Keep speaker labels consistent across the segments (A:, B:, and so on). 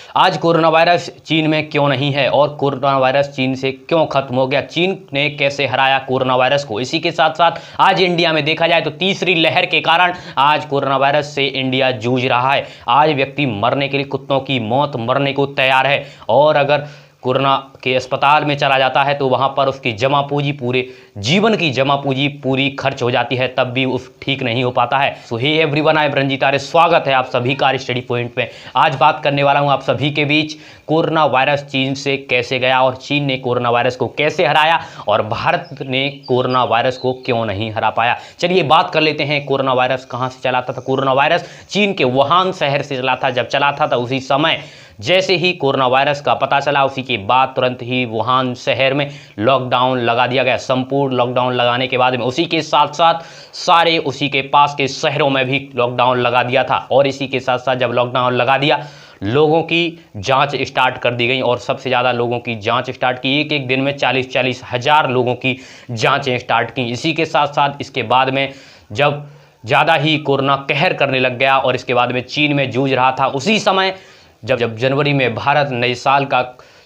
A: आज corona virus चीन में क्यों नहीं है और कोरोना वायरस चीन से क्यों खत्म हो गया, चीन ने कैसे हराया कोरोना वायरस को। इसी के साथ साथ आज इंडिया में देखा जाए तो तीसरी लहर के कारण आज कोरोना वायरस से इंडिया जूझ रहा है। आज व्यक्ति मरने के लिए, कुत्तों की मौत मरने को तैयार है, और अगर कोरोना के अस्पताल में चला जाता है तो वहां पर उसकी जमा पूंजी, पूरे जीवन की जमा पूंजी पूरी खर्च हो जाती है, तब भी उस ठीक नहीं हो पाता है। So hey everyone, I am Ranjeet Arya, स्वागत है आप सभी का स्टडी पॉइंट में। आज बात करने वाला हूं आप सभी के बीच कोरोना वायरस चीन से कैसे गया और चीन ने कोरोना वायरस को कैसे हराया और भारत ने कोरोना वायरस को क्यों नहीं हरा पाया। चलिए बात कर लेते हैं, कोरोना वायरस कहां से चलाता था। कोरोना वायरस चीन के वुहान शहर से चला था। जब चला था तो उसी समय जैसे ही कोरोना वायरस का पता चला, उसी के बाद तुरंत ही वुहान शहर में लॉकडाउन लगा दिया गया। संपूर्ण लॉकडाउन लगाने के बाद में उसी के साथ साथ सारे उसी के पास के शहरों में भी लॉकडाउन लगा दिया था। और इसी के साथ साथ जब लॉकडाउन लगा दिया, लोगों की जांच स्टार्ट कर दी गई और सबसे ज़्यादा लोगों की जांच स्टार्ट की। एक एक दिन में 40-40 हज़ार लोगों की जांचें स्टार्ट की। इसी के साथ साथ इसके बाद में जब ज़्यादा ही कोरोना कहर करने लग गया और इसके बाद में चीन में जूझ रहा था, उसी समय जब जनवरी में भारत नए साल का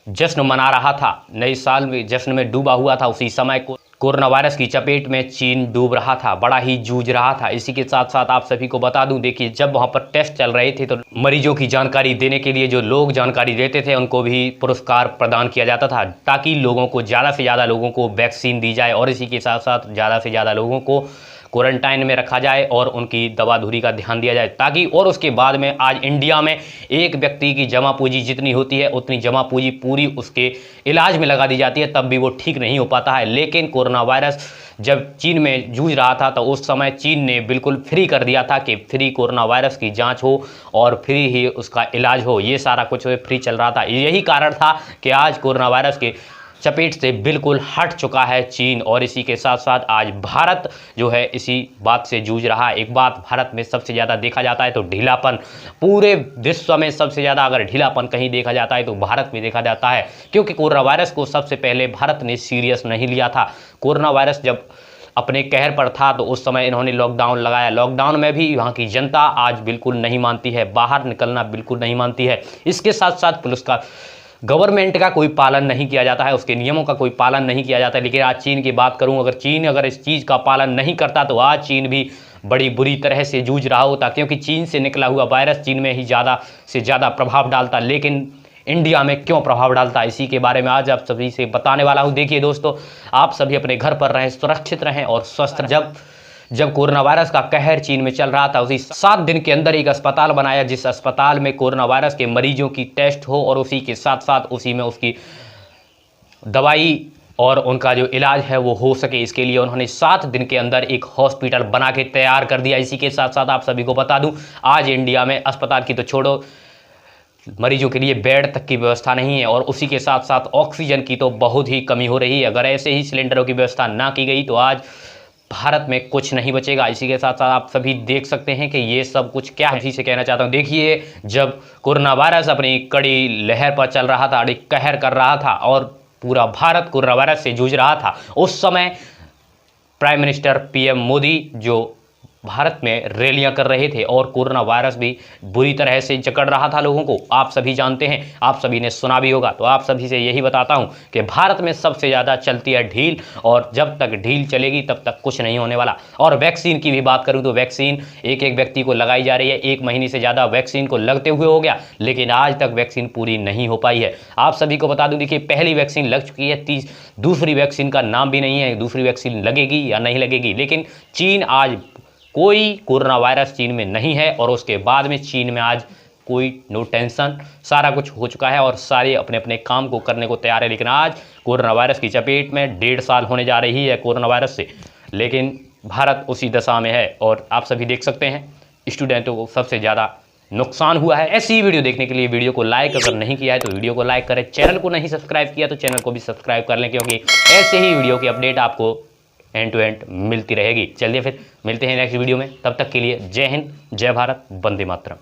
A: जश्न मना रहा था, नए साल में जश्न में डूबा हुआ था, उसी समय कोरोना वायरस की चपेट में चीन डूब रहा था, बड़ा ही जूझ रहा था। इसी के साथ साथ आप सभी को बता दूं, देखिए जब वहां पर टेस्ट चल रहे थे तो मरीजों की जानकारी देने के लिए जो लोग जानकारी देते थे उनको भी पुरस्कार प्रदान किया जाता था, ताकि लोगों को ज़्यादा से ज़्यादा लोगों को वैक्सीन दी जाए और इसी के साथ साथ ज़्यादा से ज़्यादा लोगों को क्वारंटाइन में रखा जाए और उनकी दवा धूरी का ध्यान दिया जाए, ताकि और उसके बाद में आज इंडिया में एक व्यक्ति की जमा पूंजी जितनी होती है उतनी जमा पूंजी पूरी उसके इलाज में लगा दी जाती है, तब भी वो ठीक नहीं हो पाता है। लेकिन कोरोना वायरस जब चीन में जूझ रहा था तो उस समय चीन ने बिल्कुल फ्री कर दिया था कि फ्री कोरोना वायरस की जांच हो और फ्री ही उसका इलाज हो, ये सारा कुछ फ्री चल रहा था। यही कारण था कि आज कोरोना वायरस के चपेट से बिल्कुल हट चुका है चीन। और इसी के साथ साथ आज भारत जो है इसी बात से जूझ रहा है। एक बात भारत में सबसे ज़्यादा देखा जाता है तो ढीलापन, पूरे विश्व में सबसे ज़्यादा अगर ढीलापन कहीं देखा जाता है तो भारत में देखा जाता है, क्योंकि कोरोना वायरस को सबसे पहले भारत ने सीरियस नहीं लिया था। कोरोना वायरस जब अपने कहर पर था तो उस समय इन्होंने लॉकडाउन लगाया। लॉकडाउन में भी वहाँ की जनता आज बिल्कुल नहीं मानती है, बाहर निकलना बिल्कुल नहीं मानती है। इसके साथ साथ पुलिस का, गवर्नमेंट का कोई पालन नहीं किया जाता है, उसके नियमों का कोई पालन नहीं किया जाता है। लेकिन आज चीन की बात करूं, अगर चीन इस चीज़ का पालन नहीं करता तो आज चीन भी बड़ी बुरी तरह से जूझ रहा होता, क्योंकि चीन से निकला हुआ वायरस चीन में ही ज़्यादा से ज़्यादा प्रभाव डालता। लेकिन इंडिया में क्यों प्रभाव डालता, इसी के बारे में आज आप सभी से बताने वाला हूँ। देखिए दोस्तों, आप सभी अपने घर पर रहें, सुरक्षित रहें और स्वस्थ रहें। जब कोरोना वायरस का कहर चीन में चल रहा था, उसी 7 दिन के अंदर एक अस्पताल बनाया जिस अस्पताल में कोरोना वायरस के मरीजों की टेस्ट हो और उसी के साथ साथ उसी में उसकी दवाई और उनका जो इलाज है वो हो सके। इसके लिए उन्होंने 7 दिन के अंदर एक हॉस्पिटल बना के तैयार कर दिया। इसी के साथ साथ आप सभी को बता दूं, आज इंडिया में अस्पताल की तो छोड़ो, मरीजों के लिए बेड तक की व्यवस्था नहीं है और उसी के साथ साथ ऑक्सीजन की तो बहुत ही कमी हो रही है। अगर ऐसे ही सिलेंडरों की व्यवस्था ना की गई तो आज भारत में कुछ नहीं बचेगा। इसी के साथ साथ आप सभी देख सकते हैं कि ये सब कुछ क्या है। इसी से कहना चाहता हूँ, देखिए जब कोरोना वायरस अपनी कड़ी लहर पर चल रहा था, अड़ी कहर कर रहा था और पूरा भारत कोरोना वायरस से जूझ रहा था, उस समय प्राइम मिनिस्टर पीएम मोदी जो भारत में रैलियां कर रहे थे और कोरोना वायरस भी बुरी तरह से जकड़ रहा था लोगों को, आप सभी जानते हैं, आप सभी ने सुना भी होगा। तो आप सभी से यही बताता हूं कि भारत में सबसे ज़्यादा चलती है ढील, और जब तक ढील चलेगी तब तक कुछ नहीं होने वाला। और वैक्सीन की भी बात करूं तो वैक्सीन एक एक व्यक्ति को लगाई जा रही है, 1 महीने से ज़्यादा वैक्सीन को लगते हुए हो गया, लेकिन आज तक वैक्सीन पूरी नहीं हो पाई है। आप सभी को बता दूँ, देखिए पहली वैक्सीन लग चुकी है, दूसरी वैक्सीन का नाम भी नहीं है, दूसरी वैक्सीन लगेगी या नहीं लगेगी। लेकिन चीन, आज कोई कोरोना वायरस चीन में नहीं है और उसके बाद में चीन में आज कोई नो टेंशन, सारा कुछ हो चुका है और सारे अपने अपने काम को करने को तैयार है। लेकिन आज कोरोना वायरस की चपेट में 1.5 साल होने जा रही है कोरोना वायरस से, लेकिन भारत उसी दशा में है और आप सभी देख सकते हैं स्टूडेंटों को सबसे ज़्यादा नुकसान हुआ है। ऐसी ही वीडियो देखने के लिए वीडियो को लाइक अगर नहीं किया है तो वीडियो को लाइक करें, चैनल को नहीं सब्सक्राइब किया तो चैनल को भी सब्सक्राइब कर लें, क्योंकि ऐसे ही वीडियो की अपडेट आपको एंड टू एंड मिलती रहेगी। चलिए फिर मिलते हैं नेक्स्ट वीडियो में, तब तक के लिए जय हिंद, जय भारत, वंदे मातरम।